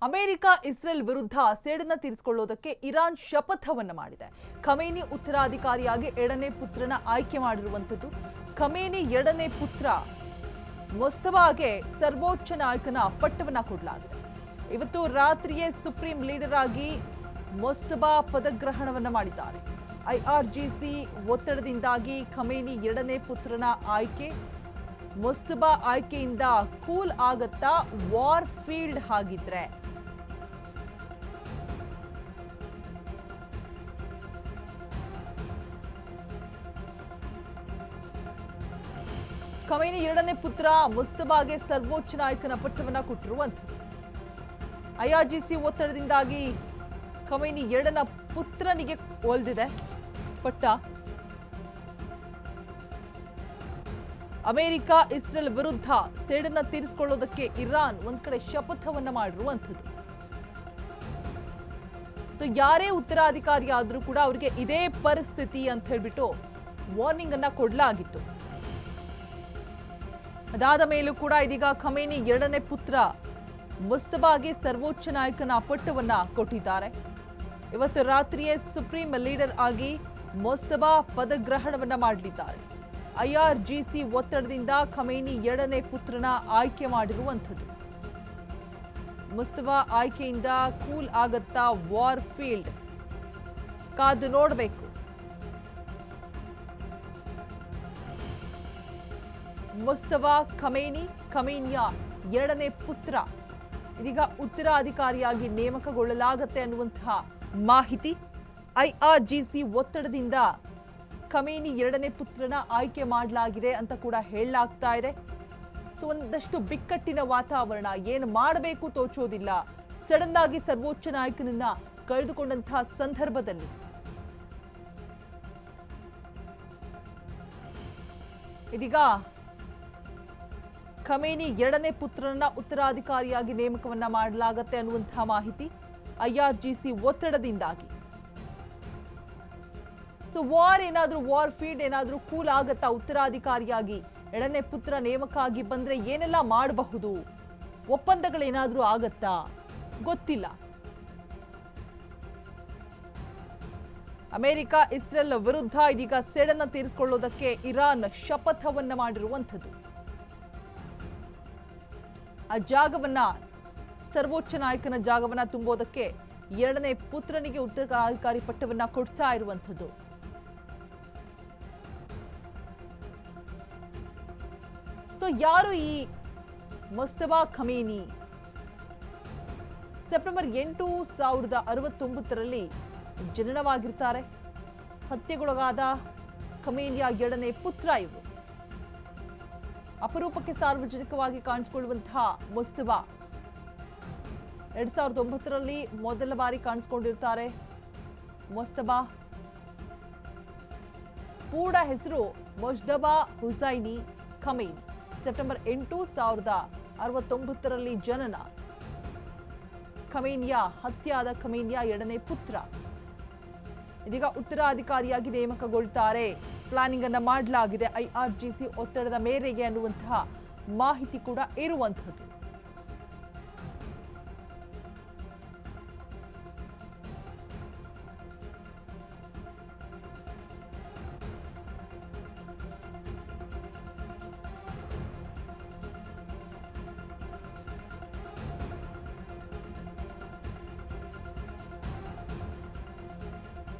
America Israel ವಿರುದ್ಧ ಸೇಡನ್ನ ತೀರಿಸಿಕೊಳ್ಳುವುದಕ್ಕೆ Iran ಶಪಥವನ್ನ ಮಾಡಿದೆ. Khamenei ಉತ್ತರಾಧಿಕಾರಿಯಾಗಿ ಎರಡನೇ ಪುತ್ರನ ಆಯ್ಕೆ ಮಾಡಿರುವಂತದ್ದು. ಖಮೇನಿ ಎರಡನೇ ಪುತ್ರ ಮುಸ್ತಫಾಗೆ ಸರ್ವೋಚ್ಚ ನಾಯಕನ ಪಟ್ಟವನ್ನ ಕೊಡಲಾಗಿದೆ. ಇವತ್ತು ರಾತ್ರಿಯೇ ಸುಪ್ರೀಂ ಲೀಡರ್ ಆಗಿ ಮುಸ್ತಫಾ ಪದಗ್ರಹಣವನ್ನ ಮಾಡಿದ್ದಾರೆ. ಐಆರ್ಜಿಸಿ ಒತ್ತಡದಿಂದಾಗಿ ಖಮೇನಿ ಎರಡನೇ ಪುತ್ರನ ಆಯ್ಕೆ. ಮುಸ್ತಫಾ ಆಯ್ಕೆಯಿಂದ ಕೂಲ್ ಆಗತ್ತಾ ವಾರ್ ಫೀಲ್ಡ್ ಆಗಿದ್ರೆ? ಖಮೇನಿ ಎರಡನೇ ಪುತ್ರ ಮುಸ್ತಫಾಗೆ ಸರ್ವೋಚ್ಚ ನಾಯಕನ ಪಟ್ಟವನ್ನ ಕೊಟ್ಟಿರುವಂಥದ್ದು. ಐಆರ್ಜಿಸಿ ಒತ್ತಡದಿಂದಾಗಿ ಖಮೇನಿ ಎರಡನ ಪುತ್ರನಿಗೆ ಒಲ್ದಿದೆ ಪಟ್ಟ. ಅಮೆರಿಕ ಇಸ್ರೇಲ್ ವಿರುದ್ಧ ಸೇಡನ್ನ ತೀರಿಸಿಕೊಳ್ಳೋದಕ್ಕೆ ಇರಾನ್ ಒಂದ್ ಕಡೆ ಶಪಥವನ್ನ ಮಾಡಿರುವಂಥದ್ದು. ಸೊ ಯಾರೇ ಉತ್ತರಾಧಿಕಾರಿ ಆದ್ರೂ ಕೂಡ ಅವರಿಗೆ ಇದೇ ಪರಿಸ್ಥಿತಿ ಅಂತ ಹೇಳ್ಬಿಟ್ಟು ವಾರ್ನಿಂಗ್ ಅನ್ನ ಕೊಡಲಾಗಿತ್ತು. ಅದಾದ ಮೇಲೂ ಕೂಡ ಇದೀಗ ಖಮೇನಿ ಎರಡನೇ ಪುತ್ರ ಮುಸ್ತಫಾಗೆ ಸರ್ವೋಚ್ಚ ನಾಯಕನ ಪಟ್ಟವನ್ನ ಕೊಟ್ಟಿದ್ದಾರೆ. ಇವತ್ತು ರಾತ್ರಿಯೇ ಸುಪ್ರೀಂ ಲೀಡರ್ ಆಗಿ ಮುಸ್ತಫಾ ಪದಗ್ರಹಣವನ್ನ ಮಾಡಲಿದ್ದಾರೆ. ಐಆರ್ಜಿಸಿ ಒತ್ತಡದಿಂದ ಖಮೇನಿ ಎರಡನೇ ಪುತ್ರನ ಆಯ್ಕೆ ಮಾಡಿರುವಂಥದ್ದು. ಮುಸ್ತಫಾ ಆಯ್ಕೆಯಿಂದ ಕೂಲ್ ಆಗತ್ತಾ ವಾರ್ ಫೀಲ್ಡ್? ಕಾದು ನೋಡಬೇಕು. ಮುಸ್ತಫಾ ಖಮೇನಿಯ ಎರಡನೇ ಪುತ್ರ ಇದೀಗ ಉತ್ತರಾಧಿಕಾರಿಯಾಗಿ ನೇಮಕಗೊಳ್ಳಲಾಗತ್ತೆ ಅನ್ನುವಂತಹ ಮಾಹಿತಿ. ಐಆರ್ಜಿಸಿ ಒತ್ತಡದಿಂದ ಖಮೇನಿ ಎರಡನೇ ಪುತ್ರನ ಆಯ್ಕೆ ಮಾಡಲಾಗಿದೆ ಅಂತ ಕೂಡ ಹೇಳಲಾಗ್ತಾ ಇದೆ. ಸೊ ಒಂದಷ್ಟು ಬಿಕ್ಕಟ್ಟಿನ ವಾತಾವರಣ, ಏನು ಮಾಡಬೇಕು ತೋಚೋದಿಲ್ಲ. ಸಡನ್ ಆಗಿ ಸರ್ವೋಚ್ಚ ನಾಯಕನನ್ನ ಕಳೆದುಕೊಂಡಂತಹ ಸಂದರ್ಭದಲ್ಲಿ ಇದೀಗ ಖಮೇನಿ ಎರಡನೇ ಪುತ್ರನ ಉತ್ತರಾಧಿಕಾರಿಯಾಗಿ ನೇಮಕವನ್ನ ಮಾಡಲಾಗತ್ತೆ ಅನ್ನುವಂತಹ ಮಾಹಿತಿ ಐಆರ್ಜಿಸಿ ಒತ್ತಡದಿಂದಾಗಿ. ಸೊ ವಾರ್ ಫೀಲ್ಡ್ ಏನಾದ್ರೂ ಕೂಲ್ ಆಗತ್ತಾ? ಉತ್ತರಾಧಿಕಾರಿಯಾಗಿ ಎರಡನೇ ಪುತ್ರ ನೇಮಕ ಆಗಿ ಬಂದ್ರೆ ಏನೆಲ್ಲ ಮಾಡಬಹುದು? ಒಪ್ಪಂದಗಳೇನಾದ್ರೂ ಆಗತ್ತಾ? ಗೊತ್ತಿಲ್ಲ. ಅಮೆರಿಕ ಇಸ್ರೇಲ್ ವಿರುದ್ಧ ಇದೀಗ ಸೇಡನ್ನ ತೀರಿಸಿಕೊಳ್ಳೋದಕ್ಕೆ ಇರಾನ್ ಶಪಥವನ್ನ ಮಾಡಿರುವಂಥದ್ದು. ಆ ಜಾಗವನ್ನ, ಸರ್ವೋಚ್ಚ ನಾಯಕನ ಜಾಗವನ್ನ ತುಂಬೋದಕ್ಕೆ ಎರಡನೇ ಪುತ್ರನಿಗೆ ಉತ್ತರಾಧಿಕಾರಿ ಪಟ್ಟವನ್ನ ಕೊಡ್ತಾ ಇರುವಂಥದ್ದು. ಸೊ ಯಾರು ಈ ಮುಸ್ತಫಾ ಖಮೇನಿ? ಸೆಪ್ಟೆಂಬರ್ 8, 1969ರಲ್ಲಿ ಜನನವಾಗಿರ್ತಾರೆ. ಹತ್ಯೆಗೊಳಗಾದ ಖಮೇನಿಯ ಎರಡನೇ ಪುತ್ರ ಇವರು. ಅಪರೂಪಕ್ಕೆ ಸಾರ್ವಜನಿಕವಾಗಿ ಕಾಣಿಸಿಕೊಳ್ಳುವಂತಹ ಮುಸ್ತಫಾ 2009ರಲ್ಲಿ ಮೊದಲ ಬಾರಿ ಕಾಣಿಸಿಕೊಂಡಿರ್ತಾರೆ. ಮುಸ್ತಫಾ ಪೂರ್ಣ ಹೆಸರು ಮುಜ್ತಬಾ ಹುಸೈನಿ ಖಮೇನಿ. ಸೆಪ್ಟೆಂಬರ್ 8, 1969ರಲ್ಲಿ ಜನನ. ಹತ್ಯೆಯಾದ ಖಮೇನಿಯ ಎರಡನೇ ಪುತ್ರ ಇದೀಗ ಉತ್ತರಾಧಿಕಾರಿಯಾಗಿ ನೇಮಕಗೊಳ್ತಾರೆ. ಪ್ಲಾನಿಂಗ್ ಅನ್ನ ಮಾಡಲಾಗಿದೆ ಐಆರ್ಜಿಸಿ ಒತ್ತಡದ ಮೇರೆಗೆ ಅನ್ನುವಂತಹ ಮಾಹಿತಿ ಕೂಡ ಇರುವಂಥದ್ದು.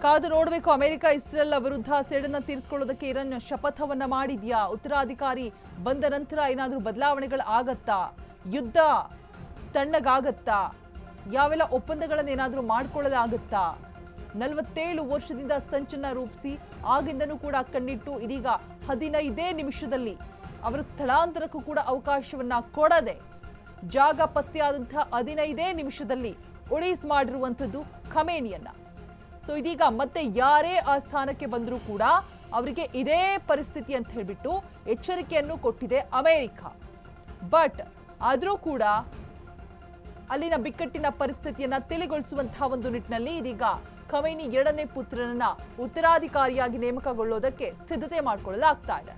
ಕಾದು ನೋಡಬೇಕು. ಅಮೆರಿಕ ಇಸ್ರೇಲ್ ವಿರುದ್ಧ ಸೇಡನ್ನ ತೀರಿಸಿಕೊಳ್ಳೋದಕ್ಕೆ ಇರಾನ್ ಶಪಥವನ್ನ ಮಾಡಿದ್ಯಾ? ಉತ್ತರಾಧಿಕಾರಿ ಬಂದ ನಂತರ ಏನಾದ್ರೂ ಬದಲಾವಣೆಗಳು ಆಗತ್ತಾ? ಯುದ್ಧ ತಣ್ಣಗಾಗತ್ತಾ? ಯಾವೆಲ್ಲ ಒಪ್ಪಂದಗಳನ್ನ ಏನಾದ್ರೂ ಮಾಡ್ಕೊಳ್ಳಲಾಗತ್ತಾ? 47 ವರ್ಷದಿಂದ ಸಂಚನ್ನ ರೂಪಿಸಿ ಆಗಿಂದನೂ ಕೂಡ ಕಣ್ಣಿಟ್ಟು ಇದೀಗ 15 ನಿಮಿಷದಲ್ಲಿ ಅವರ ಸ್ಥಳಾಂತರಕ್ಕೂ ಕೂಡ ಅವಕಾಶವನ್ನ ಕೊಡದೆ ಜಾಗ ಪತ್ತೆಯಾದಂತಹ 15 ನಿಮಿಷದಲ್ಲಿ ಒಳೀಸ್ ಮಾಡಿರುವಂಥದ್ದು ಖಮೇನಿಯನ್ನ. ಸೊ ಇದೀಗ ಮತ್ತೆ ಯಾರೇ ಆ ಸ್ಥಾನಕ್ಕೆ ಬಂದರೂ ಕೂಡ ಅವರಿಗೆ ಇದೇ ಪರಿಸ್ಥಿತಿ ಅಂತ ಹೇಳ್ಬಿಟ್ಟು ಎಚ್ಚರಿಕೆಯನ್ನು ಕೊಟ್ಟಿದೆ ಅಮೆರಿಕ. ಬಟ್ ಆದರೂ ಕೂಡ ಅಲ್ಲಿನ ಬಿಕ್ಕಟ್ಟಿನ ಪರಿಸ್ಥಿತಿಯನ್ನ ತಿಳಿಗೊಳಿಸುವಂತಹ ಒಂದು ನಿಟ್ಟಿನಲ್ಲಿ ಇದೀಗ ಖಮೇನಿ ಎರಡನೇ ಪುತ್ರನನ್ನ ಉತ್ತರಾಧಿಕಾರಿಯಾಗಿ ನೇಮಕಗೊಳ್ಳೋದಕ್ಕೆ ಸಿದ್ಧತೆ ಮಾಡಿಕೊಳ್ಳಲಾಗ್ತಾ ಇದೆ.